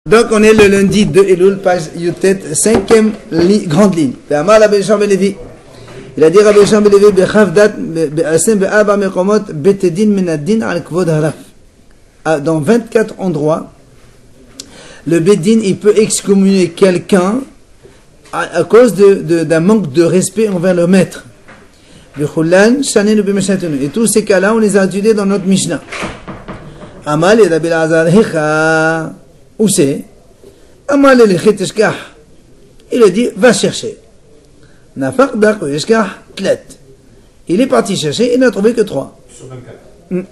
Donc on est le lundi 2 Elul, page Yutet, 5e grande ligne. Il a dit Rabbi Shimon ben Levi Bechavdat Be'asem Be'arba Mekomot Betedin Minadin al Kvod Haraf. Dans 24 endroits, le Bedin il peut excommunier quelqu'un à cause d'un manque de respect envers le maître. Et tous ces cas-là, on les a étudiés dans notre Mishnah. Amal et Rabbi Lazar Hecha. Où c'est? Il a dit, va chercher. Il est parti chercher, il n'a trouvé que 3. Sur 24.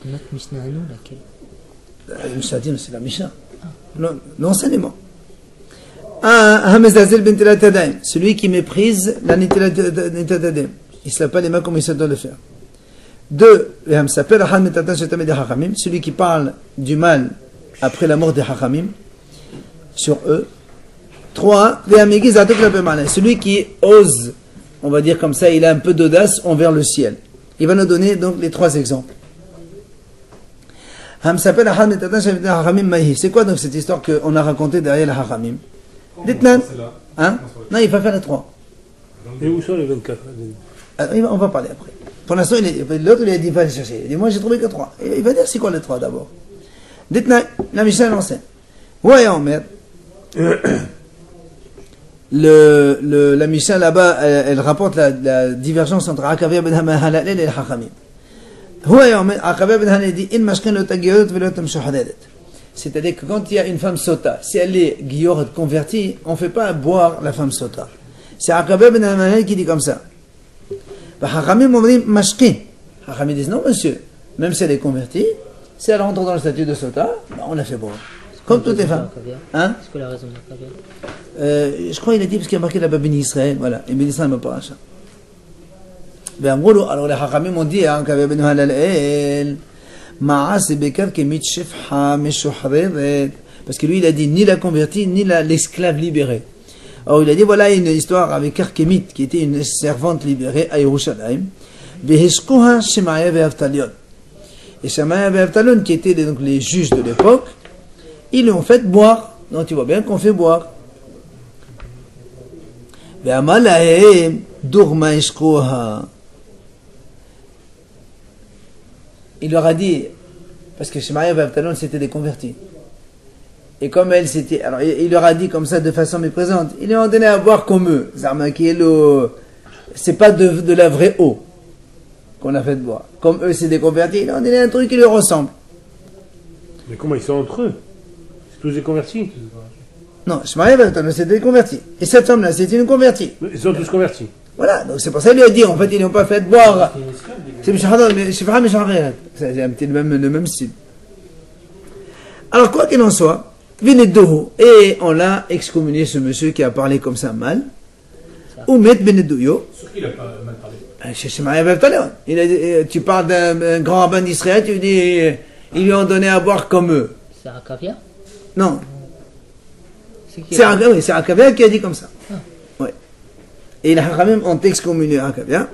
Notre Mishnah, non, laquelle? C'est la Mishnah. L'enseignement. Celui qui méprise la Nitilat Tadem. Il ne se lave pas les mains comme il se doit le faire. 2. Celui qui parle du mal après la mort des Hachamim sur eux. 3. Celui qui ose, on va dire comme ça, il a un peu d'audace envers le ciel. Il va nous donner donc les 3 exemples. C'est quoi donc cette histoire qu'on a racontée derrière les Hachamim? Dites-nous. Hein? Non, il va faire les 3. Et où sont les 24? On va parler après. Pour l'instant, l'autre il a dit va les chercher. Il dit moi j'ai trouvé que 3. Il va dire c'est quoi les 3 d'abord. Dites-nous, la Mishnah l'enseigne. Voyons, merde. La Mishnah là-bas, elle rapporte la divergence entre Akavia ben Halalel et les Hachamim. Akavia ben Halalel dit c'est-à-dire que quand il y a une femme sota, si elle est guillorot convertie, on ne fait pas boire la femme sota. C'est Akavia ben Halalel qui dit comme ça. Hachamim omrim mashkin. Hachamim disent non monsieur, même si elle est convertie, si elle rentre dans le statut de sota, on la fait boire. Comme toutes les femmes. Hein? C'est quoi la raison de la caviar? Je crois qu'il a dit parce qu'il y a marqué là-bas Béni Israël, voilà, et Béni Israël m'a pas acheté. Ben gros, alors les Hachamim ont dit, hein, qu'avait Ben Halal, Ma'as et Bekar Kemit Shefha Meshuhreret, parce que lui il a dit ni la convertie ni l'esclave libérée. Alors il a dit voilà une histoire avec Karkemit qui était une servante libérée à Yerushalayim, Beheshkoha Shemaya ve'Avtalion. Et Shemaya ve'Avtalion qui étaient donc les juges de l'époque, ils l'ont fait boire. Donc tu vois bien qu'on fait boire. Il leur a dit, parce que Shemaya Vavtalon c'était des convertis. Et comme elle c'était, alors il leur a dit comme ça de façon méprisante, ils lui ont donné à boire comme eux. C'est pas de la vraie eau qu'on a fait boire. Comme eux c'est des convertis, ils leur ont donné un truc qui leur ressemble. Mais comment ils sont entre eux? Tous des convertis? Non, Shemaya Vavtalon c'était des convertis. Et cette femme-là c'était une convertie. Ils sont tous convertis. Voilà, donc c'est pour ça qu'il lui a dit, en fait, ils n'ont pas fait boire. C'est c'est un petit le même style. Alors, quoi qu'il en soit, Benedouho, et on l'a excommunié ce monsieur qui a parlé comme ça mal. Ou met Benedouyo. Sur qui il n'a pas mal parlé? Chez Shemaya Vavtalon. Tu parles d'un grand rabbin d'Israël, tu dis, ils lui ont donné à boire comme eux. C'est Akavia? Non. C'est Akavia qui a dit comme ça. Ouais. Et les Hachamim ont excommunié Akavia.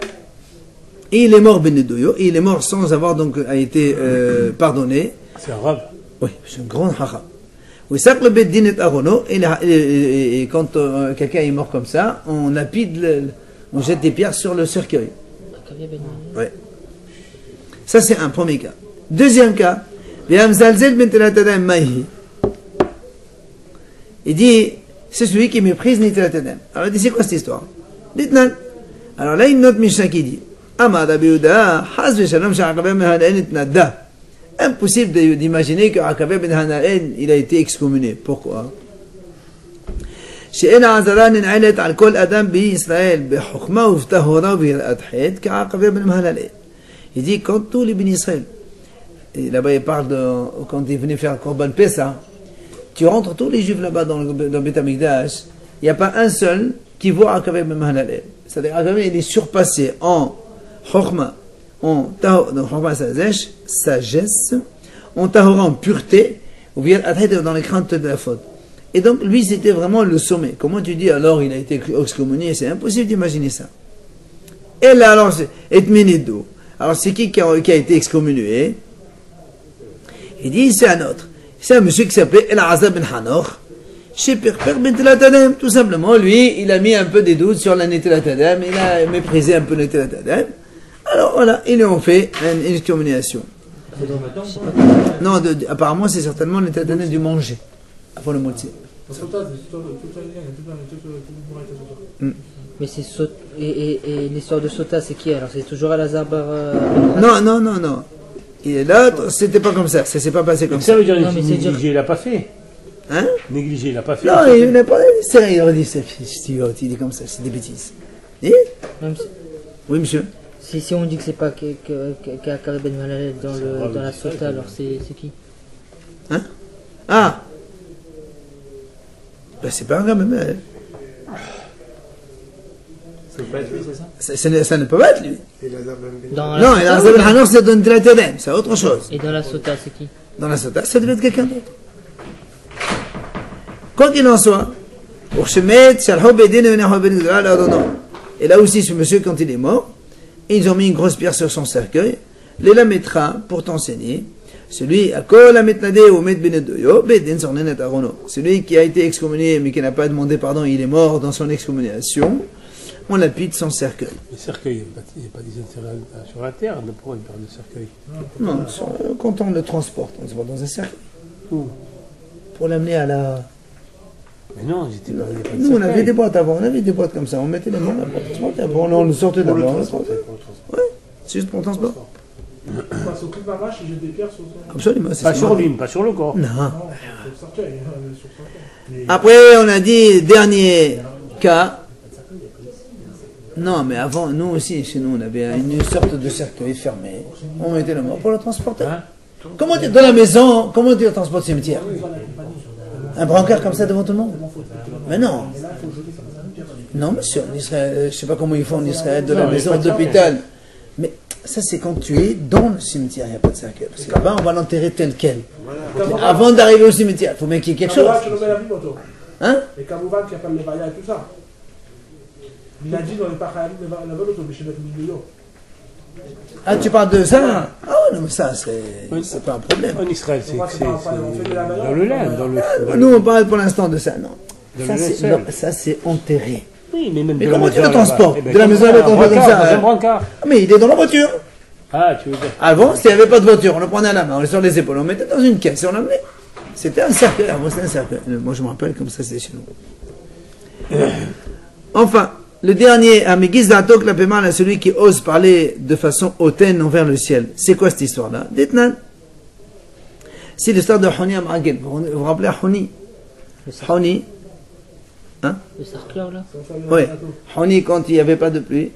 Et il est mort Benedouyo. Et il est mort sans avoir donc été pardonné. C'est un rave. Oui, c'est un grand Hacham. Oui, ça le Beddin et Arono. Et quand quelqu'un est mort comme ça, on lapide, on jette des pierres sur le cercueil. Akavia ben Oui. Ça c'est un premier cas. Deuxième cas. Il dit, c'est celui qui méprise Nitilat Tadem. Alors il dit, c'est quoi cette histoire? Dites-nous. Alors là, une autre Mishnah qui dit, impossible d'imaginer que Akavia ben Hana'el, il a été excommunié. Pourquoi? Il dit, quand tous les Béni Israël, et là-bas il parle quand il venait faire Korban Pessah, tu rentres tous les juifs là-bas dans Beth Amikdash, il n'y a pas un seul qui voit Akavia ben Hana'el. C'est-à-dire Akavia il est surpassé en Chokhma, en sagesse, en Tahora en pureté, ou bien dans les craintes de la faute. Et donc lui c'était vraiment le sommet. Comment tu dis alors il a été excommunié? C'est impossible d'imaginer ça. Et là alors c'est Alors c'est qui a été excommunié? Il dit c'est un autre. C'est un monsieur qui s'appelait El-Azab ben Hanoch, chez Perper ben Telatadem. Tout simplement, lui, il a mis un peu des doutes sur la Netelatadem, il a méprisé un peu la Netelatadem. Alors voilà, ils lui ont fait une excommunication. Non, apparemment, c'est certainement le Netelatadem du manger, avant le moitié. Mais c'est et l'histoire de Sota, c'est qui alors? C'est toujours Al-Azhar Non. Et l'autre, c'était pas comme ça s'est pas passé comme ça. Ça veut dire Non, mais c'est négligé, il l'a pas fait. Hein? Négligé, il l'a pas fait. Non, il n'a pas sérieux, il aurait dit, c'est idiot, il est comme ça, c'est des bêtises. Et Même oui, monsieur. si on dit que c'est pas Ka'ab ben Malalel dans la Sota, alors c'est qui? Hein? Ah! Ben, c'est pas un gars même. Ça peut pas être lui, c'est ça? Ça ne peut pas être lui. Dans Non, la et la Sota, Zabel Hanor, c'est dans le Tadem, c'est autre chose. et dans la Sota, c'est qui? Dans la Sota, ça devait être quelqu'un d'autre. Quoi qu'il en soit, pour Shemet, Shalho Bedin et Venaho Ben Gdra, et là aussi, ce monsieur, quand il est mort, ils ont mis une grosse pierre sur son cercueil, les la mettra pour t'enseigner. Celui à Kol Ametnade ou Met Benedoyo, Bedin Sornenet Arono. Celui qui a été excommunié mais qui n'a pas demandé pardon, il est mort dans son excommuniation, on lapide son cercueil. Le cercueil, il n'est pas désinterré sur la terre, mais pourquoi il parle de cercueil? Non, quand on le transporte, on se voit dans un cercueil. Où? Pour l'amener à la... Mais non, j'étais pas. Nous, on avait des boîtes avant, on avait des boîtes comme ça, on mettait les mains là-bas, on le sortait d'abord. Oui, c'est juste pour le transport. On passe au cul de la vache et j'ai des pierres sur son... Absolument, c'est Pas ça. sur lui, pas sur le corps. Non. Non, sur le cercueil, sur son corps. Après, on a dit, dernier cas. Non, mais avant, nous aussi, chez nous, on avait une sorte de cercueil fermé. On mettait le mort pour le transporter. Hein? Comment tu dans la maison, comment tu le transportes au cimetière? Un brancard comme ça devant tout le monde? Mais non. Non, monsieur, en Israël, je ne sais pas comment ils font en Israël, de la Non, maison il y a pas de d'hôpital. Mais ça, c'est quand tu es dans le cimetière, il n'y a pas de cercueil. Parce que là-bas, on va l'enterrer tel quel. Mais avant d'arriver au cimetière, il faut bien qu'il y ait quelque chose. Tu le mets la Bible, toi. Hein? Et Kamouvan qui appelle les Vaya et tout ça. Il a dit dans les Parayim, la Bible, mais chez notre milieu. Ah, tu parles de ça? Ah ouais, non, mais ça, c'est pas un problème. En Israël, c'est dans le lin, dans le. Nous, on parle pour l'instant de ça, non. De Ça, le c'est, linceul. non, ça, c'est enterré. Oui, mais même Mais de la comment maison tu le là-bas. transportes? Eh ben, De la maison à l'autre, on fait comme ça, dans un hein. brancard. Ah, mais il est dans la voiture. Ah, tu veux dire. Avant, s'il n'y avait pas de voiture, on le prenait à la main, on le sur les épaules, on le mettait dans une caisse et on l'amenait. C'était un cercueil. Avant, c'était un cercueil. Moi, je me rappelle comme ça, c'était chez nous. Enfin, le dernier, Amigis Datok la Pémal, à celui qui ose parler de façon hautaine envers le ciel. C'est quoi cette histoire-là? Dites-nous. C'est l'histoire de Honi Amagel. Vous vous rappelez Honi? Honi. Hein? Le sarcleur là? Oui. Honi, quand il n'y avait pas de pluie,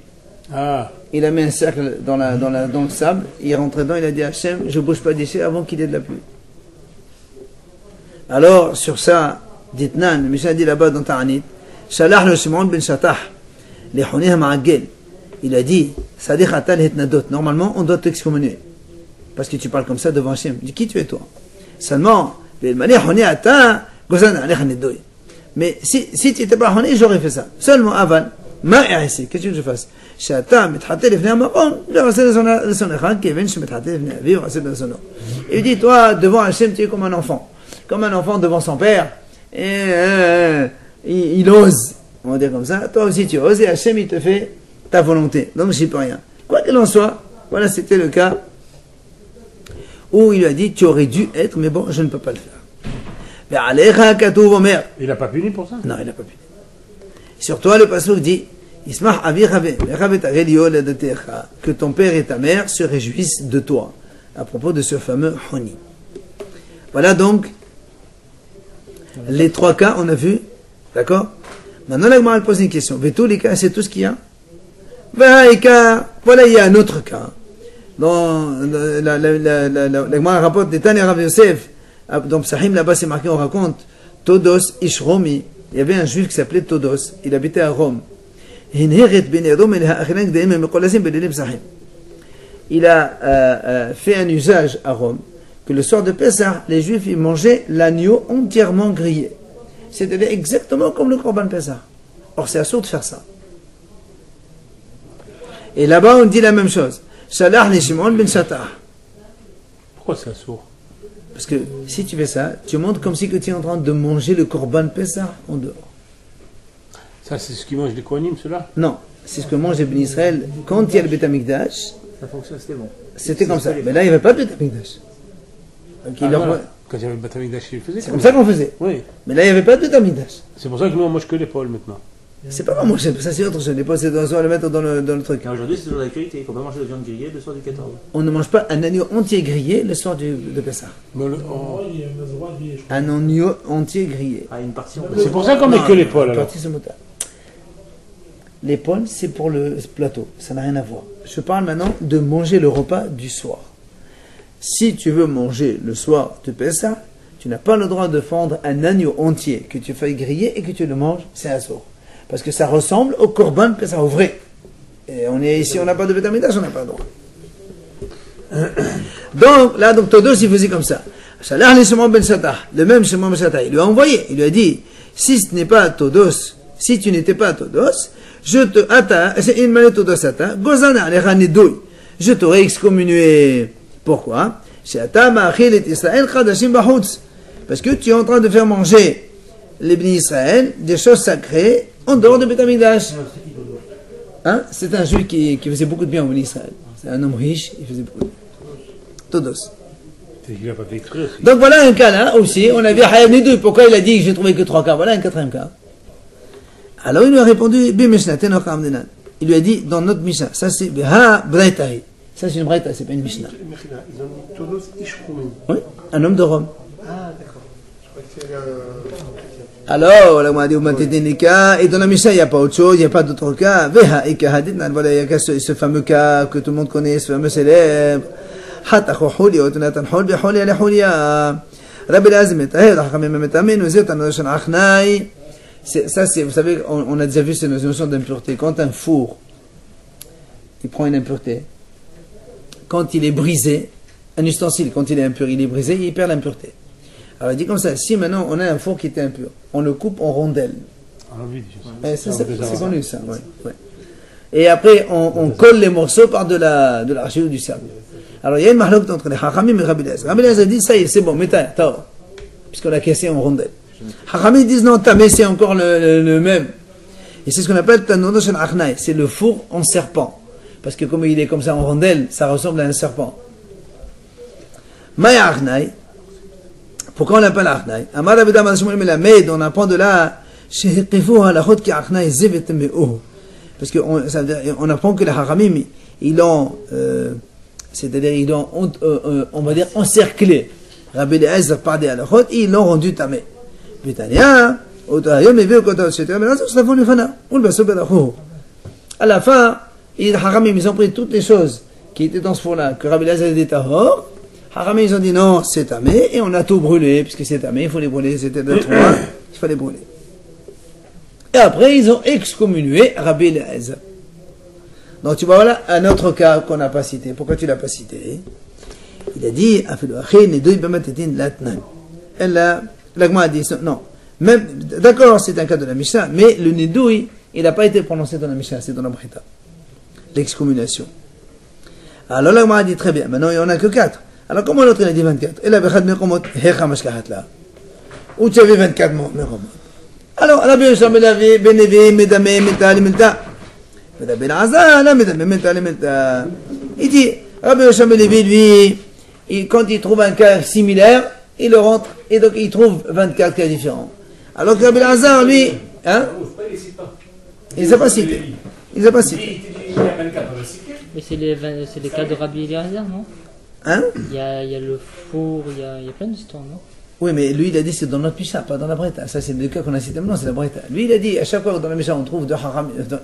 Ah, il a mis un cercle dans le sable, il est rentré dedans, il a dit à Hachem, je ne bouge pas d'ici avant qu'il y ait de la pluie. Alors, sur ça, dites-nous, le Mishnah dit là-bas dans Ta'anit, Shalah le Shimon ben Shatah, les Honi Amagel. Il a dit, Sadiq Atal Hitnadot. Normalement, on doit t'excommunier. Parce que tu parles comme ça devant Hachem. Il dit, qui tu es toi? Seulement, mais si tu n'étais pas Honi, j'aurais fait ça. Seulement, aval. Ma ici, qu'est-ce que je fasse? Il dit, toi, devant Hachem, tu es comme un enfant. Comme un enfant devant son père. Et il ose. On va dire comme ça. Toi aussi, tu oses. Et Hachem, il te fait ta volonté. Donc, j'y peux rien. Quoi qu'il en soit, voilà, c'était le cas où il lui a dit, tu aurais dû être, mais bon, je ne peux pas le faire. il n'a pas puni pour ça? Non, il n'a pas pu. Sur toi, le passouk dit, que ton père et ta mère se réjouissent de toi, à propos de ce fameux Honi. Voilà donc les trois cas, on a vu, d'accord? Maintenant, la Gemara pose une question. Tous les cas, c'est tout ce qu'il y a? Voilà, il y a un autre cas. Dans la Gemara rapporte des Tanya Rav Yosef, dans Psahim, là-bas, c'est marqué, on raconte, Todos Ish Romi. Il y avait un juif qui s'appelait Todos. Il habitait à Rome. Il a fait un usage à Rome que le soir de Pessah, les juifs ils mangeaient l'agneau entièrement grillé. C'était exactement comme le Korban Pessah. Or, c'est assourd de faire ça. Et là-bas, on dit la même chose. Shalah li Shimon ben Shatah. Pourquoi c'est sourd? Parce que si tu fais ça, tu montres comme si que tu es en train de manger le Korban Pessah en dehors. Ça, c'est ce qui mange les Kohanim, ceux-là? Non, c'est ce que mange les Béni Israël quand il y a le Beth Amikdash. Ça fonctionne, c'était bon. C'était comme ça. Mais là, il n'y avait pas de Beth Amikdash. Donc, Ah, voilà. Quand il y avait le Beth Amikdash, il le faisait. c'est comme ça qu'on faisait. Oui. Mais là, il n'y avait pas de Beth Amikdash. C'est pour ça que nous, on mange que l'épaule maintenant. C'est pas vraiment manger, ça c'est autre chose. Les potes, c'est on va le mettre dans le truc. Et aujourd'hui, c'est toujours d'actualité. Il faut pas manger de viande grillée le soir du 14. On ne mange pas un agneau entier grillé le soir de Pessah. Mais le- Oh, on- il y a le droit de griller, je crois. Un agneau entier grillé. Ah, une partie, on peut. C'est pour ça qu'on met que l'épaule alors. Partie, c'est motard. L'épaule, c'est pour le plateau. Ça n'a rien à voir. Je parle maintenant de manger le repas du soir. Si tu veux manger le soir de Pessah, tu n'as pas le droit de fendre un agneau entier que tu fais griller et que tu le manges, c'est un sourd. Parce que ça ressemble au Korban Pessah, au vrai. Et on est ici, on n'a pas de Beth Amikdash, on n'a pas le droit. Donc, là, donc Todos, il faisait comme ça. Shalach le Shimon ben Shattah, le même Shimon ben Shattah, il lui a envoyé, il lui a dit, si ce n'est pas Todos, si tu n'étais pas Todos, je te atta, c'est une manette Todos atta, gozana alecha nedouille, je t'aurais excommunié. Pourquoi? She'ata ma'achil et Israël chadashim bachutz. Parce que tu es en train de faire manger les bénis Israël des choses sacrées en dehors de Beth Amikdash. Hein? C'est un juif qui faisait beaucoup de bien au bénis Israël. C'est un homme riche, il faisait beaucoup de bien. Todos. C'est qu'il n'a pas fait exprès aussi. Donc voilà un cas là aussi, on a vu Hayab Nidou, pourquoi il a dit que j'ai trouvé que 3 cas, voilà un 4e cas. Alors il lui a répondu, il lui a dit dans notre Mishnah, ça c'est Ha Braitahi. Ça c'est une Braita, c'est pas une Mishnah. Ils ont mis Todos Ishkoumim. Oui, un homme de Rome. Ah, d'accord. Je crois que c'est Alors, là, on a dit, et dans la Mishnah, il n'y a pas autre chose, il n'y a pas d'autre cas. Veha Ika Haditnan, voilà, il y a ce fameux cas que tout le monde connaît, ce fameux célèbre. Hatacho Hulia, Otunatan Hulbi, Hulia, la Hulia. Rabbi Lazim, Etahel, Hachamim, Metamin, Ozet, Anoshan Achnai. Ça, c'est, vous savez, on a déjà vu ces notions d'impureté. Quand un four, il prend une impureté, quand il est brisé, un ustensile, quand il est impur, il est brisé, il perd l'impureté. Alors il dit comme ça, si maintenant on a un four qui était impur, on le coupe en rondelles. C'est connu ça, ouais, ouais. Et après on colle les morceaux par de l'argile ou du sable. Alors il y a une marloque entre les Hachamim et Rabbi Eliezer. Rabbi Eliezer dit, ça y est, c'est bon, mets ta tort, puisqu'on l'a cassé en rondelles. Hachamim disent non, mais c'est encore le même. Et c'est ce qu'on appelle Tanodosh Achnai, c'est le four en serpent. Parce que comme il est comme ça en rondelles, ça ressemble à un serpent. Maya Achnai. Pourquoi on l'appelle Achnai? Amar Rabbi Dama Shmuel Melamed, on apprend de là, parce qu'on apprend que les Haramim, ils ont, c'est-à-dire ils ont, on va dire, encerclé Rabbi Eliezer par des halachot, et ils l'ont rendu tamé. Betania, à la fin, les Haramim, ils ont pris toutes les choses qui étaient dans ce four-là, que Rabbi Eliezer était tahor. Haramim, ils ont dit non, c'est tamé, et on a tout brûlé, puisque c'est tamé, il faut les brûler, c'était de trois, il fallait brûler. Et après, ils ont excommunié Rabbi Eliezer. Donc tu vois, voilà un autre cas qu'on n'a pas cité. Pourquoi tu l'as pas cité? Il a dit, l'agma a dit, non, même, d'accord, c'est un cas de la Mishnah, mais le Nidoui, il n'a pas été prononcé dans la Mishnah, c'est dans la Brita. L'excommunication. Alors l'agma a dit, très bien, maintenant il n'y en a que 4. Alors comment l'autre il a dit 24? Et là, où tu avais 24 Mekomot? Alors, Rabbi Yosham Belavi, Benevi, Medame, Meta, Limilta. Medame Azal, Medame, Meta, Limilta. Il dit, Rabbi Yosham Belavi, lui, quand il trouve un cas similaire, il le rentre, et donc il trouve 24 cas différents. Alors que Rabbi Azar, lui, hein? Il ne les a pas cités. Il ne les a pas cités. Mais c'est les cas de Rabbi Eliezer, non? Hein? Il y a le four, il y a plein d'histoires, non? Oui, mais lui, il a dit c'est dans notre Mishnah, pas dans la Breta. Ça, c'est le cas qu'on a cité maintenant, c'est la Breta. Lui, il a dit, à chaque fois que dans la Mishnah, on trouve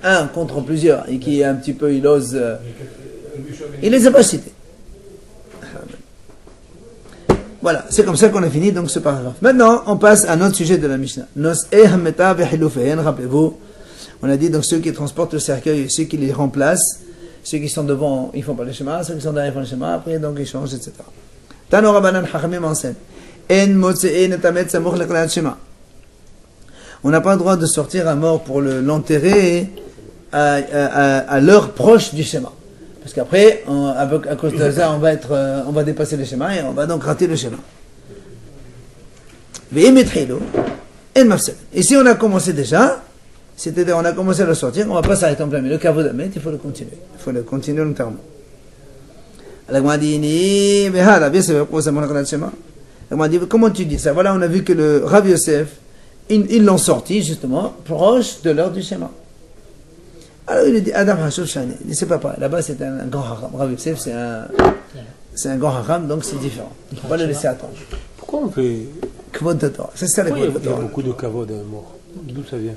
un contre plusieurs, et qui est un petit peu, il ose. Il les a pas cités. Voilà, c'est comme ça qu'on a fini donc ce paragraphe. Maintenant, on passe à notre sujet de la Mishnah. Rappelez-vous, on a dit donc ceux qui transportent le cercueil, ceux qui les remplacent, ceux qui sont devant, ils font pas le schéma, ceux qui sont derrière, ils font le schéma, après donc ils changent, etc. Tano Rabbanan Chachamim enseigne. On n'a pas le droit de sortir un mort pour l'enterrer à l'heure proche du schéma. Parce qu'après, à cause de ça, on va dépasser le schéma et on va donc rater le schéma. Et si on a commencé déjà, c'est-à-dire on a commencé à le sortir, on ne va pas s'arrêter en plein milieu. Le kavod amet, il faut le continuer. Il faut le continuer longtemps. Comment tu dis ça? Voilà, on a vu que le Rav Yosef, ils l'ont sorti justement proche de l'heure du schéma. Alors il a dit Adam Hashov Shani. Il dit c'est pas pareil. Là-bas c'est un grand haram. Rav Yosef c'est un grand haram, donc c'est différent. Il ne faut pas le laisser attendre. Pourquoi on fait. Kavod de Torah. C'est ça le Pourquoi il y Kavod de a Torah. beaucoup de kavod à un mort? D'où ça vient?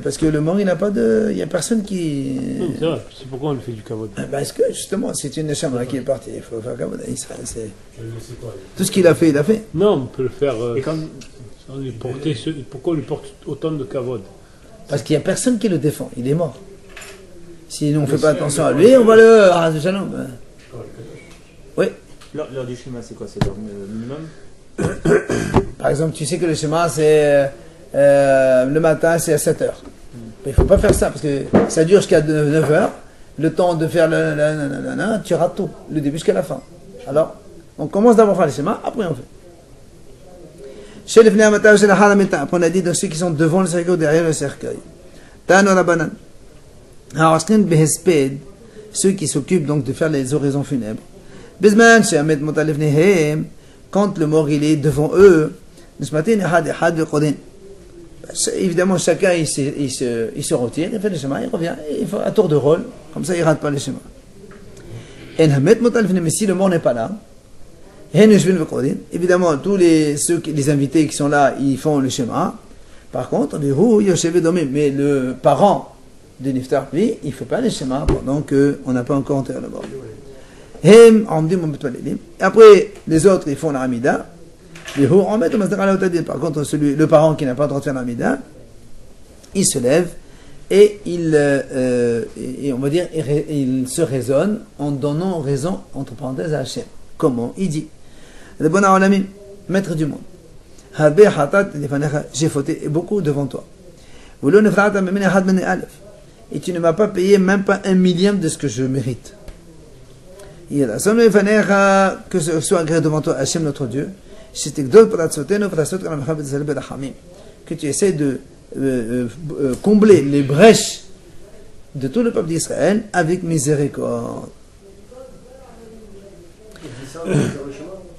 Parce que le mort, il n'a pas de. Il n'y a personne qui. Non, c'est vrai. C'est pourquoi on fait du kavod. Parce que justement, c'est une neshama qui est partie. Il faut faire Kavod. Tout ce qu'il a fait, il a fait. Non, on peut le faire. Et comme Sans lui porter pourquoi on lui porte autant de kavod? Parce qu'il n'y a personne qui le défend. Il est mort. Si nous, on ne fait pas attention à lui, on va le. Ah, de shalom. Oui. l'heure du schéma, c'est quoi? C'est l'heure minimum? Par exemple, tu sais que le schéma, c'est. Le matin, c'est à 7 heures. Mais il ne faut pas faire ça, parce que ça dure jusqu'à 9 heures. Le temps de faire tu rates tout, le début jusqu'à la fin. Alors, on commence d'abord à faire le schéma, après on fait. Chez les Fnéamatar, chez la Haramita, après on a dit dans ceux qui sont devant le cercueil ou derrière le cercueil. Tano la banane. Hawaskrin behesped, ceux qui s'occupent donc de faire les oraisons funèbres. Bisman, chez Ahmed Motalevnehem, quand le mort il est devant eux, évidemment, chacun il se retire, il fait le schéma, il revient, il fait à tour de rôle, comme ça il ne rate pas le schéma. Mais si le mort n'est pas là, évidemment, tous les invités qui sont là, ils font le schéma. Par contre, mais le parent de Niftar, lui, il ne fait pas le schéma pendant qu'on n'a pas encore enterré le mort. Après, les autres, ils font la Hamida. Par contre, le parent qui n'a pas le droit de faire l'amida, il se lève et on va dire, il se raisonne en donnant raison, entre parenthèses, à Hachem. Comment? Il dit, le bon Aolamim, maître du monde, j'ai fauté beaucoup devant toi. Et tu ne m'as pas payé même pas 1/1000 de ce que je mérite. Que ce soit agréé devant toi, Hachem, notre Dieu, que tu essaies de combler les brèches de tout le peuple d'Israël avec miséricorde.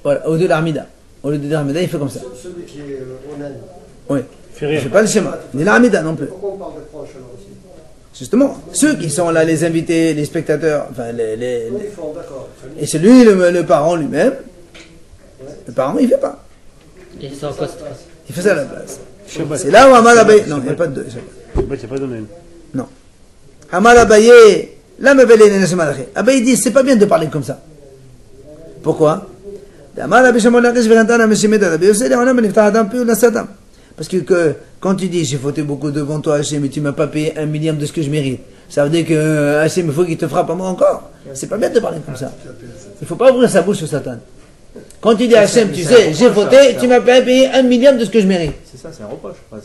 Voilà, au lieu de l'Armida. Au lieu de l'Armida, il fait comme ça. Celui qui est honnête. Oui. Fait rien. Je ne fais pas le schéma, ni l'Armida non plus. Pourquoi on parle de proche alors aussi? Justement, ceux qui sont là, les invités, les spectateurs, enfin les... Oui, ils font, d'accord. Et c'est lui, le parent lui-même. Le parent, il ne fait pas. Et c'est en quoi stress? Il fait ça à la place. Shabbat. C'est là où Amal Abaye. Non, il n'y a pas de deux. Shabbat, il n'y a pas de même. Non. Amal Abaye, là, Abaye dit, c'est pas bien de parler comme ça. Pourquoi? Parce que quand tu dis, j'ai fauté beaucoup devant toi, Hachem, mais tu ne m'as pas payé 1/1000 de ce que je mérite, ça veut dire que Hachem, il faut qu'il te frappe à moi encore. C'est pas bien de parler comme ça. Il ne faut pas ouvrir sa bouche sur Satan. Quand tu dis à Hachem, tu sais, j'ai fauté, tu m'as pas payé 1/1000 de ce que je mérite. C'est ça, c'est un reproche. Enfin,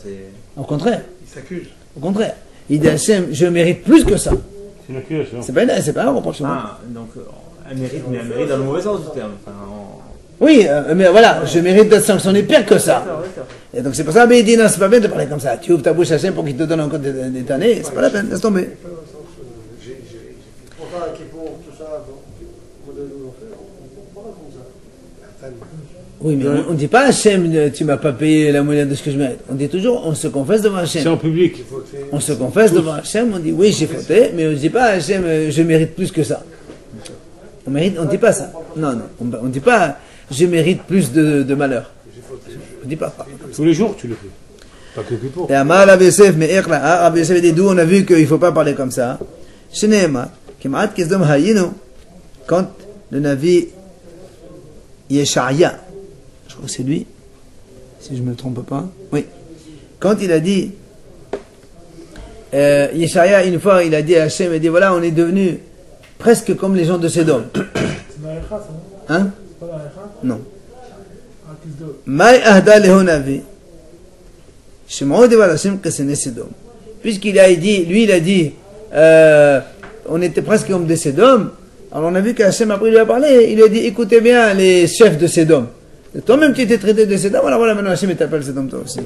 Au contraire. Il s'accuse. Au contraire. Il dit à Hachem, je mérite plus que ça. C'est une accusation. C'est pas un reproche. donc, un mérite, mais un mérite dans le mauvais sens du terme. Enfin, Oui, mais voilà, je mérite d'être sanctionné pire que ça. Et donc c'est pour ça, mais il dit, non, c'est pas bien de parler comme ça. Tu ouvres ta bouche à Hachem pour qu'il te donne encore des années, c'est pas la peine, laisse tomber. Pourtant, qui pour tout ça, on parle comme ça. Oui, mais on ne dit pas Hachem, tu m'as pas payé la moyenne de ce que je mérite. On dit toujours, on se confesse devant C'est Hachem. en public. On se confesse devant Hachem, on dit oui, j'ai fauté, mais on ne dit pas Hachem, je mérite plus que ça. On ne dit pas ça. Non, on ne dit pas je mérite plus de malheur. On ne dit pas. Tous les jours, tu le fais. Pas que pour. Et Amal Rabbi Yosef, mais Rabbi Yosef dit d'où on a vu qu'il ne faut pas parler comme ça. Shneema, Kemat Kisdom Hayinu, quand le Navi Yeshaya, je crois que c'est lui, si je ne me trompe pas, oui, quand il a dit, Yeshaya, une fois, il a dit à Hachem, il dit voilà, on est devenu presque comme les gens de Sédom. C'est dans les khas, ça, non? Hein? C'est pas dans les khas? Non. Ah, qu'est-ce que Maï ahda leho Navi, Shemao de Valachem Kesene Sédom. Puisqu'il a dit, lui il a dit, on était presque comme des Sédom, alors on a vu qu'Hachem après lui a parlé, il lui a dit écoutez bien les chefs de Sédom. Toi-même, tu t'es traité de cet homme, alors voilà, maintenant Hachem t'appelle cet homme toi aussi.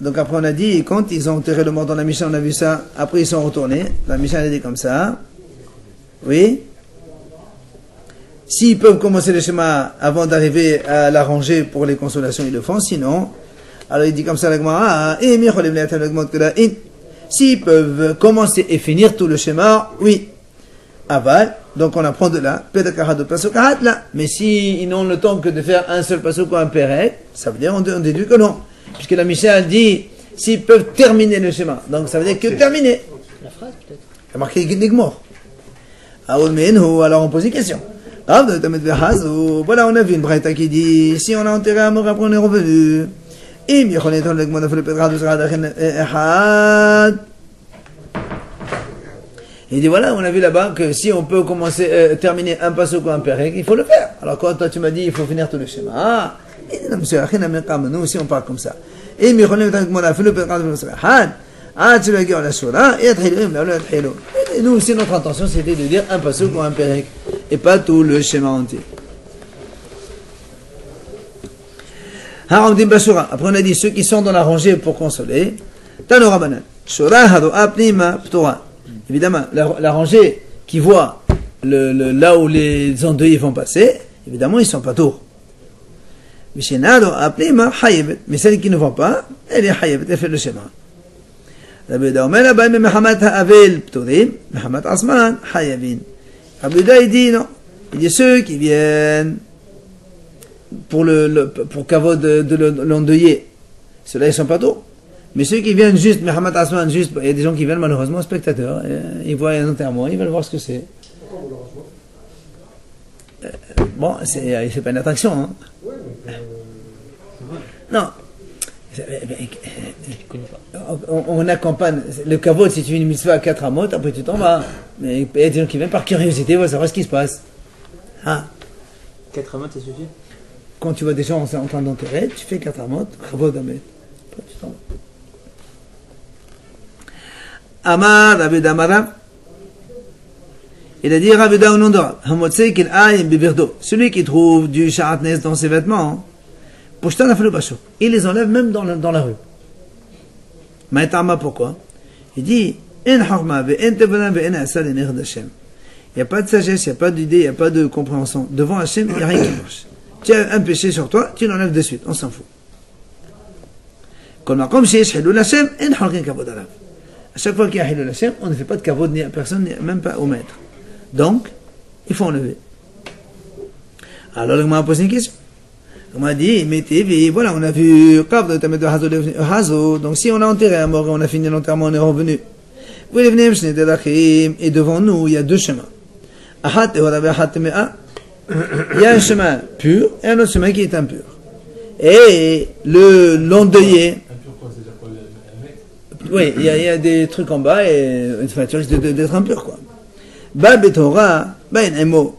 Donc après on a dit, quand ils ont enterré le mort dans la Mishnah, on a vu ça, après ils sont retournés, la Mishnah a dit comme ça, oui, s'ils peuvent commencer le schéma avant d'arriver à l'arranger pour les consolations, ils le font, sinon, alors il dit comme ça, la Gemara, s'ils peuvent commencer et finir tout le schéma, oui, aval, donc on apprend de là, là. Mais si ils n'ont le temps que de faire un seul pasuk ou un perek, ça veut dire on déduit que non. Puisque la Mishnah dit, s'ils peuvent terminer le schéma. Donc ça veut dire que terminer. La phrase peut-être. Il y a marqué Nigmor. Alors on pose une question. Voilà, on a vu une braïta qui dit, si on a enterré un mort, après on est revenu. Il dit voilà, on a vu là-bas que si on peut commencer, terminer un pasuk ou un perek, il faut le faire. Alors quand toi tu m'as dit il faut finir tout le schéma, il dit non monsieur, nous aussi on parle comme ça. Et nous aussi notre intention c'était de dire un pasuk ou un perek et pas tout le schéma entier. Après on a dit ceux qui sont dans la rangée pour consoler, Tanorabanan, Shura hado apnima ptora. Évidemment, la rangée qui voit là où les endeuillés vont passer, évidemment, ils ne sont pas tours. Mais celle qui ne voit pas, elle est hayebet, elle fait le schéma. Rabbi Yehuda, il dit non. Il dit ceux qui viennent pour kavod de l'endeuillé, ceux-là, ils ne sont pas tours. Mais ceux qui viennent juste, Mehamat Asman, juste, il y a des gens qui viennent malheureusement spectateurs, ils voient un enterrement, ils veulent voir ce que c'est. Bon, c'est pas une attraction, hein. Non. On accompagne le kavod, si tu fais une mitzvah à 4 amot, après tu t'en vas. Mais il y a des gens qui viennent par curiosité, ils veulent savoir ce qui se passe. Ah. 4 amot, ça suffit? Quand tu vois des gens en train d'enterrer, tu fais 4 amot, kavod amet. Après tu t'en vas. Amar Rabbi Damara, il a dit Rabbi Da au nom de Rab, Hamotsei qu'il aille biberdo, celui qui trouve du sharatnes dans ses vêtements, Pushtan afelu basho, il les enlève même dans la rue. Maïtama pourquoi? Il dit En harma ve en tevana ve en asal en erd Hashem. Il n'y a pas de sagesse, il n'y a pas d'idée, il n'y a pas de compréhension. Devant Hashem, il n'y a rien qui marche. Tu as un péché sur toi, tu l'enlèves de suite, on s'en fout. Kol makom sheyesh hilul Hashem, en halkin kavod alav. À chaque fois qu'il y a Hilul Hashem, on ne fait pas de kavod ni à personne, même pas au maître. Donc, il faut enlever. Alors, le m'a posé une question. On m'a dit, mettez, voilà, on a vu Hazo. Donc, si on a enterré un mort et on a fini l'enterrement, on est revenu. Et devant nous, il y a deux chemins. Il y a un chemin pur et un autre chemin qui est impur. Et l'endeuillé, oui, il y a des trucs en bas et tu risques d'être impur, quoi. Ba betora, ba en emo.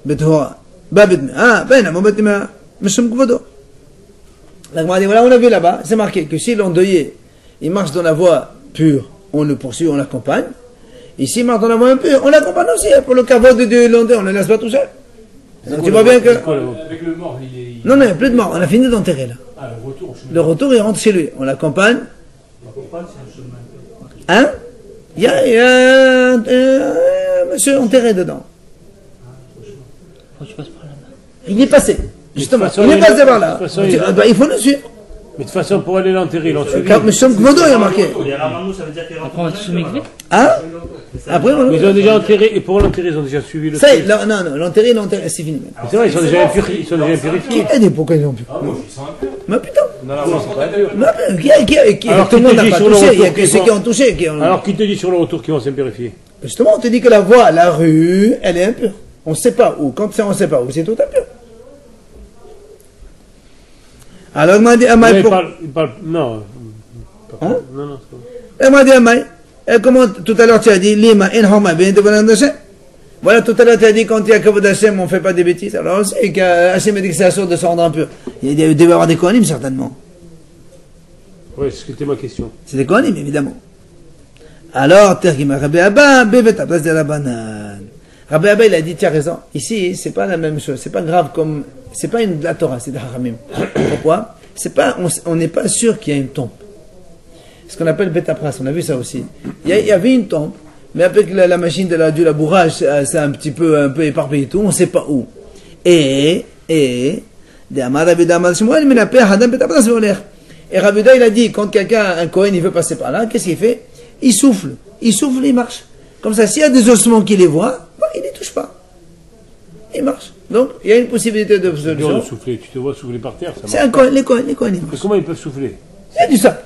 Betora, ba betmea, ba en emo betmea, meshum kvodo. La Gemara dit, voilà, on a vu là-bas, c'est marqué que si l'endeuillé, il marche dans la voie pure, on le poursuit, on l'accompagne. Et s'il marche dans la voie impure, on l'accompagne aussi, pour le kavod de l'endeuillé, on ne le laisse pas tout seul. Donc tu vois bien que... Avec le mort, Non, il n'y a plus de mort, on a fini d'enterrer là. Ah, Le retour, il rentre chez lui. On l'accompagne. Hein? Il y a un monsieur enterré dedans. Faut que tu passes par là-bas. Il est passé. Justement, façon, il est passé par de là. toute façon, il- Il faut le suivre. Mais de toute façon, pour aller l'enterrer, ils l'ont suivi. Mais Shem Kvodo, il y a marqué. Les Ramanou, ça veut dire qu'il rentre. Après, on va te soumettre. Hein? Après, Mais ils ont déjà enterré, et pour l'enterrer, ils ont déjà suivi le ça y est, truc. non, l'enterré, c'est fini. Mais c'est vrai, ils sont déjà purifiés. Qui t'a dit pourquoi ils ont pu? Mais putain. Normalement, c'est pas impur. Qui Alors, tout le qui monde te n'a dit pas sur le touché. Il y a retour que qu'ils ceux vont- qui ont touché. Qui ont... Alors, qui te dit sur le retour qu'ils vont s'impurifier? Justement, on te dit que la voie, la rue, elle est impure. On ne sait pas où. Quand c'est on ne sait pas où, c'est tout impur. Alors, il m'a dit, Amaï, Il parle, non. Hein? Non, c'est pas il m'a dit, Amaï, comment tout à l'heure tu as dit, Lima, in homa, bien devant Hashem. Voilà, tout à l'heure tu as dit, quand il y a Kavod Hashem, on ne fait pas des bêtises. Alors, on sait qu'Hachem a dit que c'est assuré de se rendre impur. Il devait y avoir des Kohanim, certainement. Oui, c'était ma question. C'est des Kohanim, évidemment. Alors, Tergima Rabbi Abba, Bevet Abbas de Rabbanan. Rabbi Abba, il a dit, tiens, raison. Ici, c'est pas la même chose. C'est pas grave comme, c'est pas de la Torah, c'est de Haramim. Pourquoi? C'est pas, on n'est pas sûr qu'il y a une tombe. Ce qu'on appelle Betapras, on a vu ça aussi. Il y avait une tombe, mais avec la machine de du labourage, c'est un peu éparpillé et tout, on sait pas où. Et Rabbi Uda, il a dit, quand quelqu'un, un Kohen, il veut passer par là, qu'est-ce qu'il fait? Il souffle, il marche. Comme ça, s'il y a des ossements qui les voient, bah, il ne les touche pas. Il marche. Donc, il y a une possibilité de solution. De souffler, tu te vois souffler par terre, ça c'est un Kohen, les Kohen, ils Mais marchent. comment ils peuvent souffler? Il a dit ça.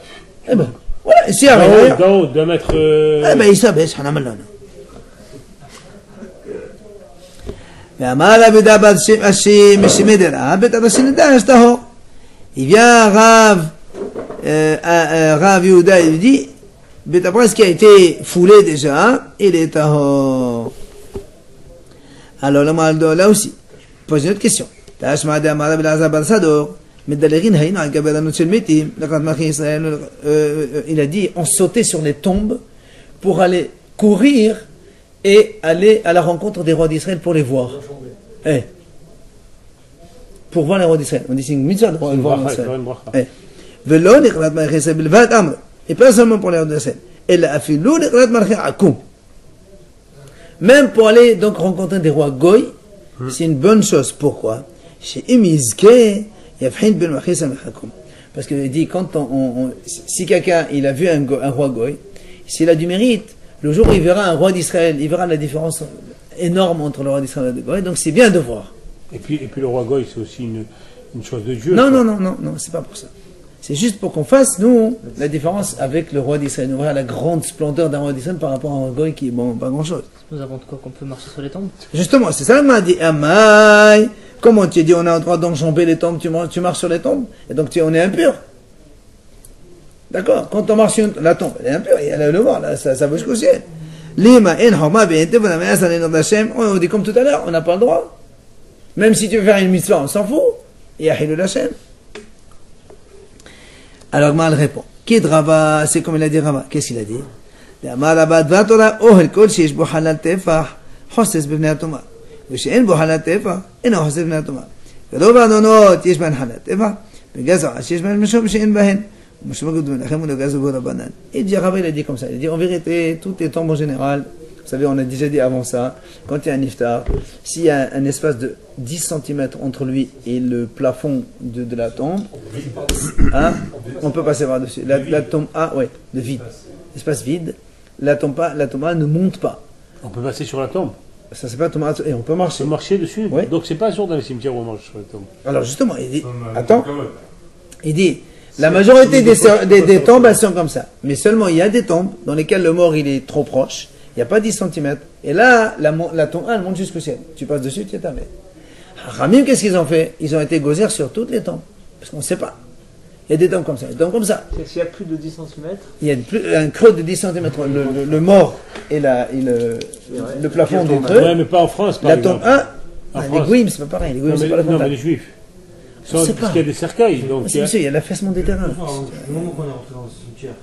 Eh ben, voilà, s'il y a rien. D'en haut, d'un mètre. Eh ben, il s'abaisse, on a mal là. Il vient Rav Yehuda, il lui dit, Betapras qui a été foulé déjà, il est tahor. Alors là aussi, pose une autre question. Il a dit, on sautait sur les tombes pour aller courir et aller à la rencontre des rois d'Israël pour les voir. Pour voir les rois d'Israël. On dit c'est une mitzvah de voir les rois d'Israël. Et pas seulement pour les rois d'Israël. Même pour aller donc rencontrer des rois goy, c'est une bonne chose. Pourquoi? Parce qu'il dit, quand si quelqu'un il a vu un roi goy, s'il a du mérite, le jour où il verra un roi d'Israël, il verra la différence énorme entre le roi d'Israël et le goy, donc c'est bien de voir. Et puis le roi goy, c'est aussi une chose de Dieu. Non, c'est pas pour ça. C'est juste pour qu'on fasse, nous, la différence avec le roi d'Israël. On verra la grande splendeur d'un roi d'Israël par rapport à un goy qui est, bon, pas grand chose. Nous avons de quoi qu'on peut marcher sur les tombes? Justement, c'est ça, il m'a dit, Amai, comment tu dis, on a le droit d'enjamber les tombes, tu marches sur les tombes, et donc on est impur. D'accord? Quand on marche sur la tombe, elle est impure, et elle le voir, là, ça va jusqu'au ciel. Lima en homa on dit comme tout à l'heure, on n'a pas le droit. Même si tu veux faire une mitzvah, on s'en fout. Et Ahilul Hashem. Alors, Mal répond. Kid Rava, c'est comme il a dit Rava. Qu'est-ce qu'il a dit? Amar Abba Dvatora, Ohel Kol Sheish Bo Halal Tefah, Hosses B'Bnei Atoma. ושאין בו חלת טבע, אינו חושף בני הטומאה. ולא באדונות יש בהן חלת טבע, בגזע שיש בהן משום שאין בהן. ומשום גדול מנחם ולגזע בו רבנן. Et Rabbi, il a dit comme ça. Il a dit en vérité, toutes les tombes en général, vous savez, on a déjà dit avant ça, quand il y a un iftar, s'il y a un espace de 10 cm entre lui et le plafond de la tombe, hein, on peut passer par-dessus. La tombe A, ouais, de vide. Espace vide, la tombe A ne monte pas. On peut passer sur la tombe. Ça c'est pas tomate et on peut marcher. On peut marcher dessus. Oui. Donc c'est pas sûr dans les cimetières où on marche sur les tombes. Alors justement, il dit, attends, il dit, la majorité des tombes elles sont comme ça. Mais seulement il y a des tombes dans lesquelles le mort il est trop proche, il n'y a pas 10 cm. Et là, la tombe elle monte jusqu'au ciel. Tu passes dessus, tu es tombé. Ramim, qu'est-ce qu'ils ont fait? Ils ont été gozer sur toutes les tombes. Parce qu'on ne sait pas. Il y a des tombes comme ça, des tombes comme ça. S'il y a plus de 10 cm, il y a un creux de 10 cm. Le mort et le plafond du creux. Ouais, mais pas en France, par la exemple. tombe 1, les Gouim, c'est pas pareil. Les Gouim, c'est pas la non, mais les Juifs. Parce qu'il y a des cercueils. Donc monsieur, il y a l'affaissement des terrains. Le moment qu'on est rentré dans le cimetière,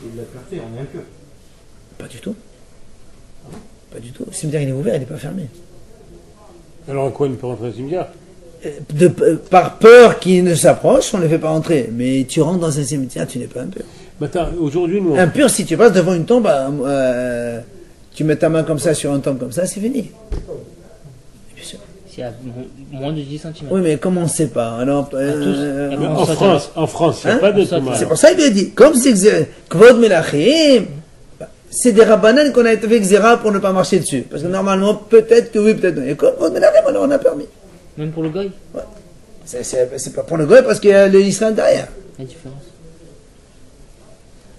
il l'a clarté, on est impur. Pas du tout. Pas du tout. Le cimetière, il est ouvert, il n'est pas fermé. Alors à quoi il peut rentrer au cimetière? Par peur qu'ils ne s'approchent, on ne les fait pas entrer. Mais tu rentres dans un cimetière, tu n'es pas impur. Mais attends, aujourd'hui, nous. Impur, si tu passes devant une tombe, tu mets ta main comme ça sur une tombe comme ça, c'est fini. Bien sûr. S'il y a moins de 10 cm. Oui, mais comment on ne sait pas? Alors, En France, il n'y a pas de tomate. C'est pour ça qu'il a dit, comme c'est Kvod Melachim, c'est des rabbanan qu'on a été fait Xéra pour ne pas marcher dessus. Parce que normalement, peut-être que oui, peut-être non. Et comme Kvod Melachim, alors on a permis. Même pour le goy? Ouais. C'est pas pour le goy parce qu'il y a l'Israël derrière. La différence.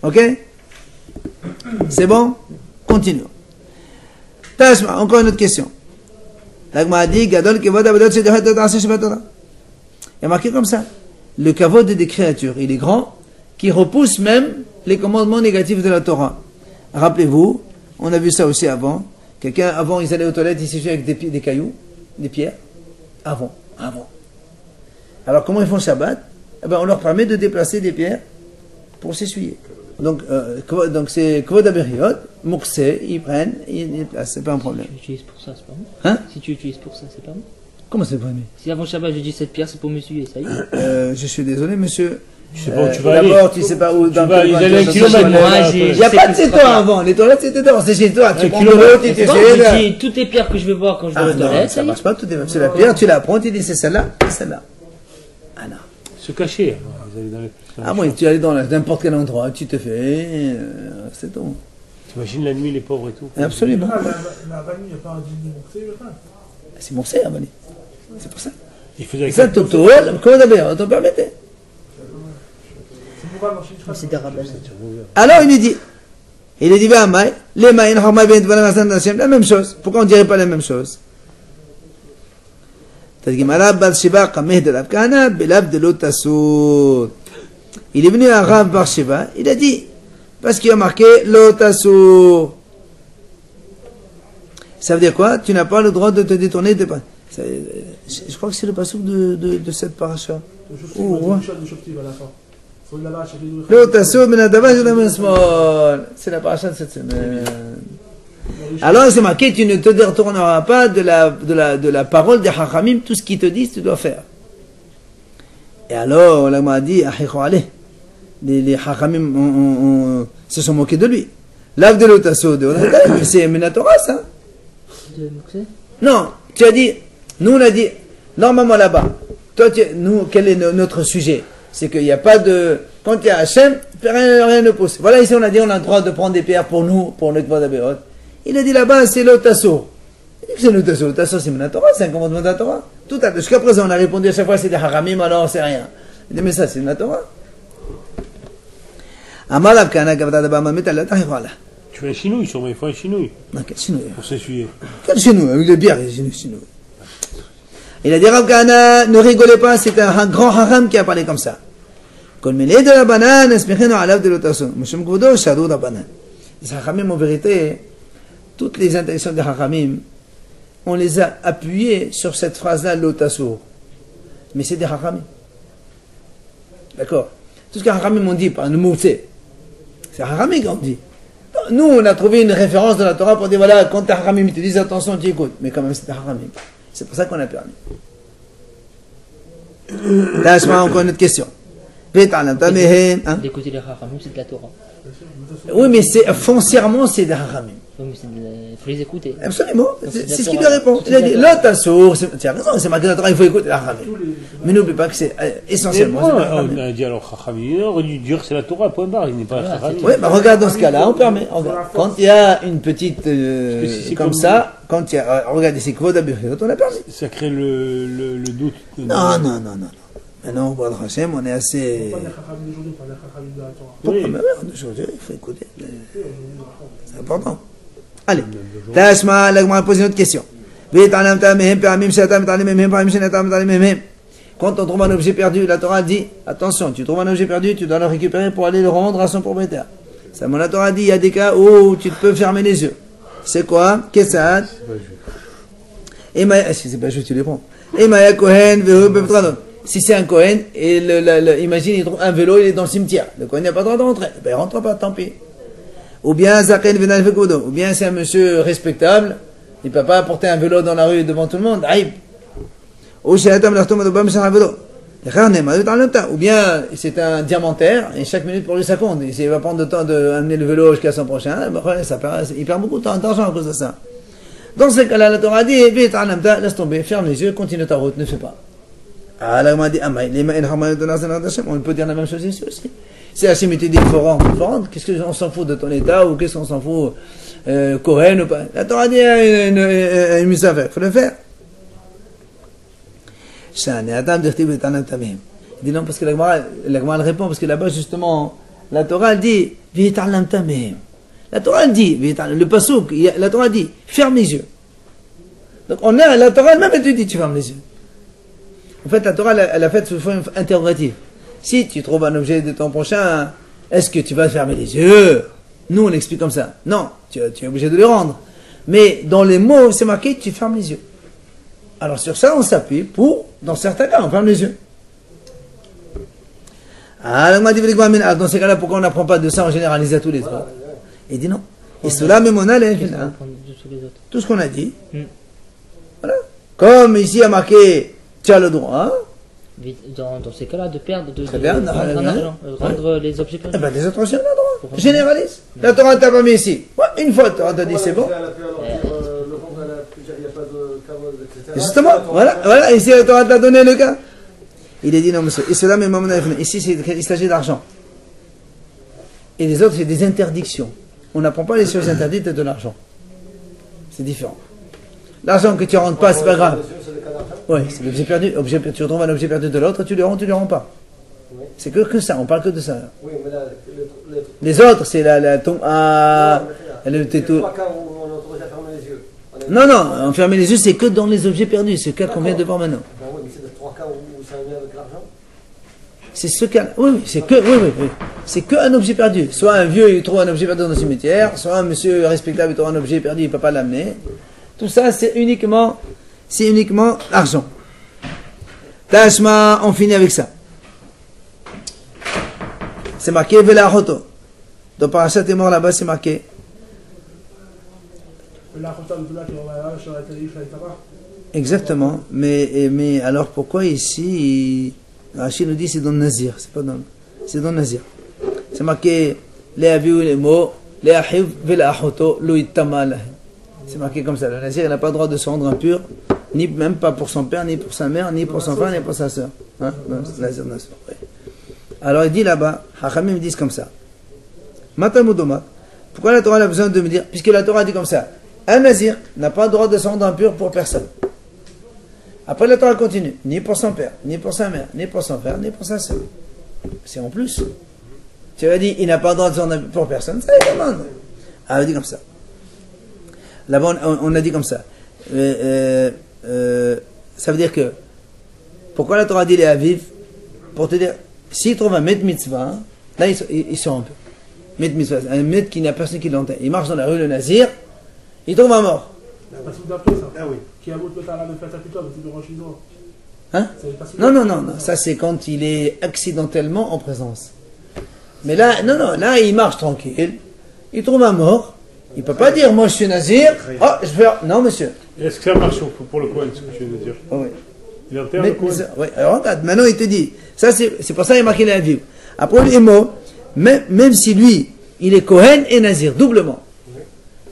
Ok? C'est bon? Continuons. Tashma, encore une autre question. L'agma dit, Gadol Kevod Abadot Shedechet Tase Shabbat Torah. Il y a marqué comme ça. Le kavod des créatures, il est grand, qui repousse même les commandements négatifs de la Torah. Rappelez-vous, on a vu ça aussi avant. Quelqu'un, avant, ils allaient aux toilettes, ils s'essuyaient avec des cailloux, des pierres. Avant. Alors comment ils font Shabbat? Eh ben, on leur permet de déplacer des pierres pour s'essuyer. Donc c'est Kvod Aberiot, Mukse, ils prennent, ils placent, c'est pas un problème. Si tu utilises pour ça, c'est pas bon. Hein? Si tu utilises pour ça, c'est pas bon. Comment c'est pas mieux? Si avant Shabbat je dis cette pierre, c'est pour m'essuyer, ça y est. Je suis désolé, monsieur. Je sais pas où tu vas aller. D'abord, tu sais pas où, dans vas quel aller coin un tu vas kilomètre, chercher. moi, j'ai- Il n'y a je pas sais de que chez ce toi sera avant. Les toilettes, c'était dehors. C'est chez toi. Tu prends de kilomètre. l'eau, tu C'est te bon, fais. je dis toutes les pierres que je vais voir quand je vais Ah aux non, toilettes, ça ça y est. marche pas tout est même. C'est la pierre, tu la prends, tu dis c'est celle-là, c'est celle-là. Ah non. Se cacher. Vous allez dans les... Ah oui, tu allais dans n'importe quel endroit, tu te fais, c'est tout. T'imagines la nuit, les pauvres et tout. Absolument. Ah, la vanille, il n'y a pas un dîner monté, le pain. C'est mon cerf, Mani. C'est pour ça. Il faisait avec Ça, Toto, comment d'abord, on t'en permettait. C'est pour pas marcher, je crois. C'est des rabbins. Alors il lui dit, les maïn, la même chose. Pourquoi on ne dirait pas la même chose? Il est venu à Rav Bar Sheva, il a dit, parce qu'il a marqué l'otasur. Ça veut dire quoi? Tu n'as pas le droit de te détourner de... Je crois que c'est le passouk de cette paracha. L'otasur, c'est la paracha de cette semaine. Alors c'est marqué, tu ne te détourneras pas de la parole des Hachamim, tout ce qu'ils te disent, tu dois faire. Et alors, on m'a dit, les Hachamim se sont moqués de lui. L'ave de l'otasso de c'est Minatora, ça? De Mokse? Non, tu as dit, nous on a dit, normalement là-bas, nous, quel est notre sujet? C'est qu'il n'y a pas de, quand il y a Hachem, rien ne pousse. Voilà, ici on a dit, on a le droit de prendre des pierres pour nous, pour notre Kvod Aberot. Il a dit là-bas, c'est l'otasso. Il dit que c'est l'otasso. L'otasso, c'est Minatora, c'est un commandement de la Torah. Jusqu'à présent, on a répondu à chaque fois, c'est des haramim, alors c'est rien. Il dit, mais ça, c'est Minatora. Amalav kana gavda d'abord, ma métal, voilà. Tu fais un chinouille, sûrement, il faut un chinouille. Non, quel chinouille? Pour s'essuyer. Quel chinouille? Avec les bières, chinouille. Il a dit, Rav Kana, ne rigolez pas, c'est un grand haram qui a parlé comme ça. Kol melé de la banane, esmecheno alav de l'otasso. Moshem Kvodo, shadou la banane. Les hachamim, en vérité, toutes les intellections des hachamim, on les a appuyées sur cette phrase-là, l'otasso. Mais c'est des hachamim. D'accord? Tout ce que les hachamim ont dit par le mot c'est hachamim qui ont dit. Nous, on a trouvé une référence dans la Torah pour dire, voilà, quand t'es hachamim, ils te disent attention, tu écoutes. Mais quand même, c'est hachamim. C'est pour ça qu'on a permis. Là, je vois encore une autre question. D'écouter les Chachamim, c'est de la Torah. Oui, mais foncièrement, c'est des hachamim. Oui, mais il faut les écouter. Absolument. c'est C'est ce la qu'il lui Torah. répond. Il a dit, l'otasso, tu as raison, c'est marqué dans la Torah, il faut écouter les hachamim. Mais n'oublie pas que c'est essentiellement. Mais c'est des moi, hachamim. on a dit alors Chachamim, il aurait dû dire c'est la Torah, point barre, il n'est pas Voilà, Chachamim. Oui, bah regarde dans ce cas-là, on permet. Regarde. Quand il y a une petite si c'est comme comme ça, quand il y a, regarde ici, Kvod Aberot, on a permis. Ça crée le doute. Non. Maintenant, au Baal Hashem, on est assez. Pas les Chachamim d'aujourd'hui, pas les Chachamim de la Torah. Pourquoi? Mais ouais, aujourd'hui, il faut écouter. C'est important. Allez. Tashma, la Gemara pose une autre question. Quand on trouve un objet perdu, la Torah dit, attention, tu trouves un objet perdu, tu dois le récupérer pour aller le rendre à son propriétaire. Ça, la Torah dit, il y a des cas où tu peux fermer les yeux. C'est quoi? Kessad. Si c'est pas juste, tu les prends. Si c'est un Kohen, et imagine, il trouve un vélo, il est dans le cimetière. Le Kohen n'a pas le droit de rentrer. Ben, il rentre pas, tant pis. Ou bien, ou bien c'est un monsieur respectable, il ne peut pas porter un vélo dans la rue devant tout le monde. Ou bien, c'est un diamantaire, et chaque minute pour lui ça compte. Et s'il va prendre le temps d'amener le vélo jusqu'à son prochain, il perd beaucoup d'argent à cause de ça. Dans ce cas-là, la Torah dit, laisse tomber, ferme les yeux, continue ta route, ne fais pas. Ah, là, on m'a dit, on peut dire la même chose ici aussi. Si Hachem te dit, il faut rendre, qu'est-ce qu'on s'en fout de ton état, ou qu'est-ce qu'on s'en fout, Kohen ou pas. La Torah dit, une mise à faire, il faut le faire. Il dit non, parce que la Gemara elle répond, parce que là-bas, justement, la Torah elle dit, la Torah elle dit, le pasouk, la Torah dit, ferme les yeux. Donc la Torah elle-même elle te dit, tu fermes les yeux. En fait, la Torah, elle a fait sous forme interrogative. Si tu trouves un objet de ton prochain, est-ce que tu vas fermer les yeux? Nous, on explique comme ça. Non, tu es obligé de les rendre. Mais dans les mots, c'est marqué, tu fermes les yeux. Alors sur ça, on s'appuie pour, dans certains cas, on ferme les yeux. Ah, dans ces cas-là, pourquoi on n'apprend pas de ça en généralise à tous les autres? Il dit non. Et cela, même on a les Qu'est-ce qu'on apprend de tous les autres? tout ce qu'on a dit. Hmm. Voilà. Comme ici, il y a marqué, tu as le droit. Dans ces cas-là, de perdre, de Très bien, rendre en argent, rendre les objets Eh perdus. ben, les autres aussi, on a le droit. Généralise. La Torah t'a pas mis ici. Ouais, une fois, la Torah t'a dit, c'est bon. Elle a pu alors dire, le vent, il n'y a pas de kavod, etc. Justement, voilà, ici, la Torah t'a donné le cas. Il est dit, non, monsieur, et cela, même ici, il s'agit d'argent. Et les autres, c'est des interdictions. On n'apprend pas les choses interdites de l'argent. C'est différent. L'argent que tu ne rentres pas, c'est pas grave. C'est le cas d'argent. Oui, c'est l'objet perdu. Tu retrouves un objet perdu de l'autre, tu le rends pas. Oui. C'est que ça, on parle que de ça. Oui, mais là, Les autres, c'est la tombe. Ah, les le tétou. 3 cas où on est autorisé à fermer les yeux. Non, non, enfermer les yeux, c'est que dans les objets perdus. Ce cas qu'on vient de voir maintenant. Ben oui, mais c'est les 3 cas où ça vient avec l'argent. C'est ce cas. Oui, c'est que. Oui. C'est que un objet perdu. Soit un vieux, il trouve un objet perdu dans le cimetière. Soit un monsieur respectable, il trouve un objet perdu, il ne peut pas l'amener. Tout ça, c'est uniquement l'argent. Tashma, on finit avec ça. C'est marqué Vela Hoto. Dans Parashat est mort là-bas, c'est marqué. Exactement. Mais alors pourquoi ici, Rachid nous dit c'est dans le Nazir. C'est pas dans. C'est dans le Nazir. C'est marqué Les aviou les mots, Les ahiv Vela Hoto, Loïtama Lahem. C'est marqué comme ça. Le Nazir, il n'a pas le droit de se rendre impur, ni même pas pour son père, ni pour sa mère, ni pour son frère, ni pour sa soeur. Hein? Nazir, ouais. Alors il dit là-bas, Hachamim disent comme ça. Matamudoma. Pourquoi la Torah a besoin de me dire, puisque la Torah dit comme ça, un Nazir n'a pas le droit de se rendre impur pour personne. Après la Torah continue, ni pour son père, ni pour sa mère, ni pour son frère, ni pour sa soeur. C'est en plus. Tu as dit, il n'a pas le droit de se rendre impur pour personne, ça il demande. Alors il dit comme ça. Là-bas, on a dit comme ça. Ça veut dire que, pourquoi la Torah dit les aviv? Pour te dire, s'il trouve un maître mitzvah, là ils sont un peu. Maître mitzvah, un maître qui n'a personne qui l'entend. Il marche dans la rue, le nazir, il trouve un mort. La passion d'après ça. Ah oui. Qui a voulu le faire la fête à plutôt, mais c'est de Rochinois. Hein? Non, ça c'est quand il est accidentellement en présence. Mais là, non, là il marche tranquille, il trouve un mort. Il ne peut pas dire, moi je suis nazir, oh, je vais faire. Non, monsieur. Est-ce que ça marche pour le coin, ce que tu viens de dire? Oui. Il enterre le coin. Oui, alors regarde, maintenant il te dit, ça c'est pour ça qu'il a marqué la vie. Après les mots, même si lui, il est Kohen et nazir, doublement,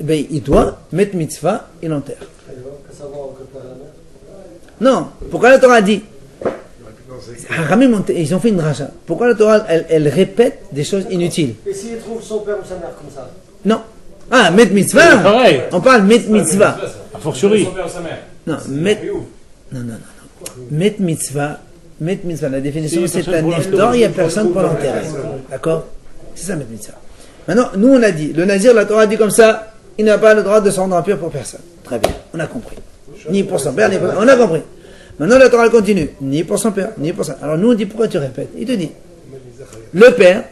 eh bien, il doit mettre mitzvah, il enterre. Non, pourquoi la Torah a dit? Ils ont fait une dracha. Pourquoi la Torah, elle répète des choses inutiles? Et s'il trouve son père ou sa mère comme ça? Non. Ah, met mitzvah. Pareil. On parle met mitzvah. A fortiori. Non, non. Met mitzvah, la définition, c'est un niftor, il n'y a personne pour l'enterrer. D'accord? C'est ça, met mitzvah. Maintenant, nous on a dit, le nazir, la Torah a dit comme ça, il n'a pas le droit de se rendre impur pour personne. Très bien, on a compris. Ni pour son père, ni pour... On a compris. Maintenant, la Torah continue. Ni pour son père, ni pour ça. Alors nous, on dit, pourquoi tu répètes? Il te dit, le père,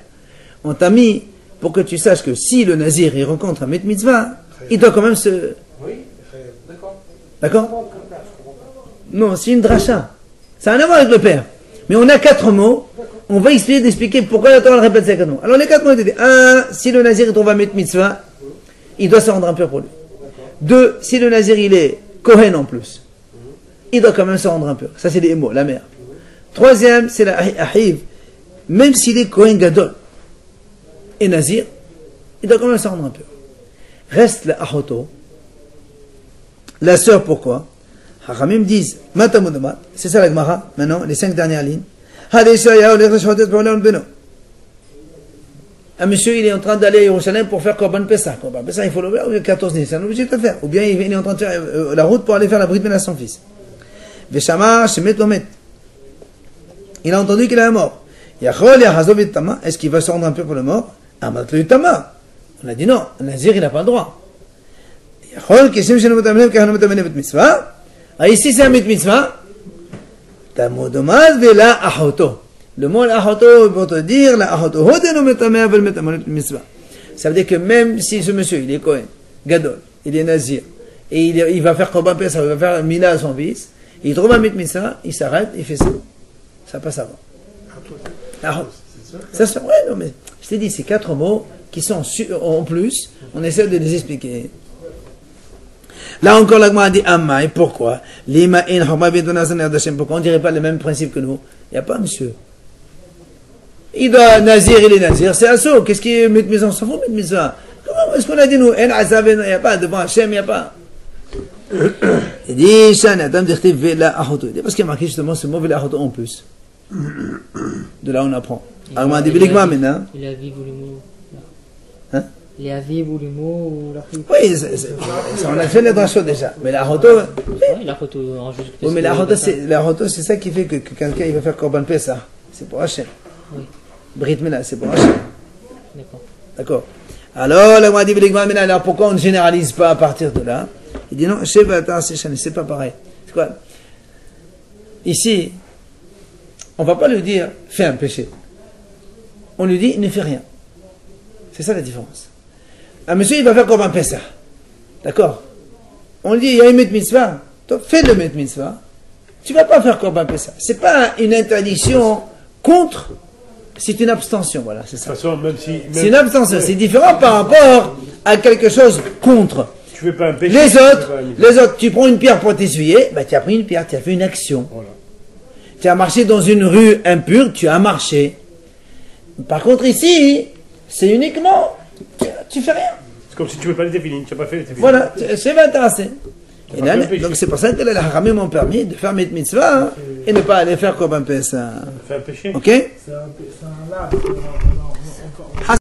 on t'a mis pour que tu saches que si le nazir, il rencontre un met mitzvah, il doit quand même se... Oui, d'accord. D'accord? Non, c'est une dracha. Ça n'a rien à voir avec le père. Mais on a 4 mots. On va d'expliquer pourquoi la Torah répète ces 4 mots. Alors les 4 mots étaient 1. Si le nazir il trouve un met mitzvah, il doit se rendre impur pour lui. 2. Si le nazir il est Kohen en plus, il doit quand même se rendre impur. Ça c'est les mots, la mère. 3e, c'est la ahiv. Même s'il est Kohen Gadol et nazir, il doit quand même se rendre impur. Reste la ahoto. La sœur, pourquoi? Hachamim disent, Matamodomat, c'est ça la Gemara, maintenant, les 5 dernières lignes. Un monsieur, il est en train d'aller à Yerushalayim pour faire Korban Pessah. Korban Pessah, il faut le faire, 14 000, c'est un obligé de le faire. Ou bien il est en train de faire la route pour aller faire la Brit Mila à son fils. Veshama, Shemet Lomet. Il a entendu qu'il est mort. Yachol, Yahazov et Tama, est-ce qu'il va se rendre un peu pour le mort? Amatlu Tama. On a dit non, un nazir, il n'a pas le droit. Yachol, Keshem Shenemotamelev, Kahanomotamelev et Mitzvah. Ah, ici c'est un mit mitzvah. Tamodomaz de la ahoto. Le mot la ahoto pour te dire la ahoto. Ça veut dire que même si ce monsieur il est Kohen, Gadol, il est nazir, et il va faire Korban Pessah, il va faire Mila à son fils, il trouve un mit mitzvah, il s'arrête, il fait ça. Ça passe avant. Ça, ouais, non, mais je t'ai dit, c'est 4 mots qui sont en plus, on essaie de les expliquer. Là encore, la Gemara dit Ammaï, pourquoi? Pourquoi on ne dirait pas le même principe que nous? Il n'y a pas, monsieur. Il doit nazir, il est nazir, c'est assaut. Qu'est-ce qui est mitzvah? On s'en fout, mitzvah. Comment est-ce qu'on a dit nous? Il n'y a pas, devant Hachem, il n'y a pas. Il dit, parce qu'il y a marqué justement ce mot Vela en plus. De là on apprend. Alors on dit Biligma maintenant. Il a vu les mots. Hein? Les avis ou les mots ou la fille. Oui, on a fait les drachos déjà. Mais la roto. Oui, la photo en juste. Oui, mais la roto, c'est ça qui fait que quelqu'un il va faire Korban Pessah. C'est pour Hachem. Oui. Brit Mila, c'est pour Hachem. D'accord. D'accord. Alors, là, on dit Biligma maintenant. Alors pourquoi on ne généralise pas à partir de là? Il dit non, c'est pas pareil. C'est quoi? Ici, on ne va pas lui dire fais un péché. On lui dit ne fais rien. C'est ça la différence. Un monsieur, il va faire comme un Pessah. D'accord? On lui dit il y a une mitzvah. Donc fais le mitzvah. Tu ne vas pas faire comme un Pessah. Ce n'est pas une interdiction contre, c'est une abstention. Voilà, c'est ça. De toute façon, même si. C'est une abstention. C'est différent par rapport à quelque chose contre. Tu fais pas un péché. Les autres, tu prends une pierre pour t'essuyer, bah, tu as pris une pierre, tu as fait une action. Voilà. Tu as marché dans une rue impure, tu as marché. Par contre, ici, c'est uniquement, tu fais rien. C'est comme si tu ne veux pas les définir, tu n'as pas fait les définir. Voilà, c'est pas intéressé. Et là, pas fait donc c'est pour ça que les Haramim m'ont permis de faire mes mitzvahs hein, et ne pas aller faire comme un peu ça. Fais un péché. Ok? C'est un lave.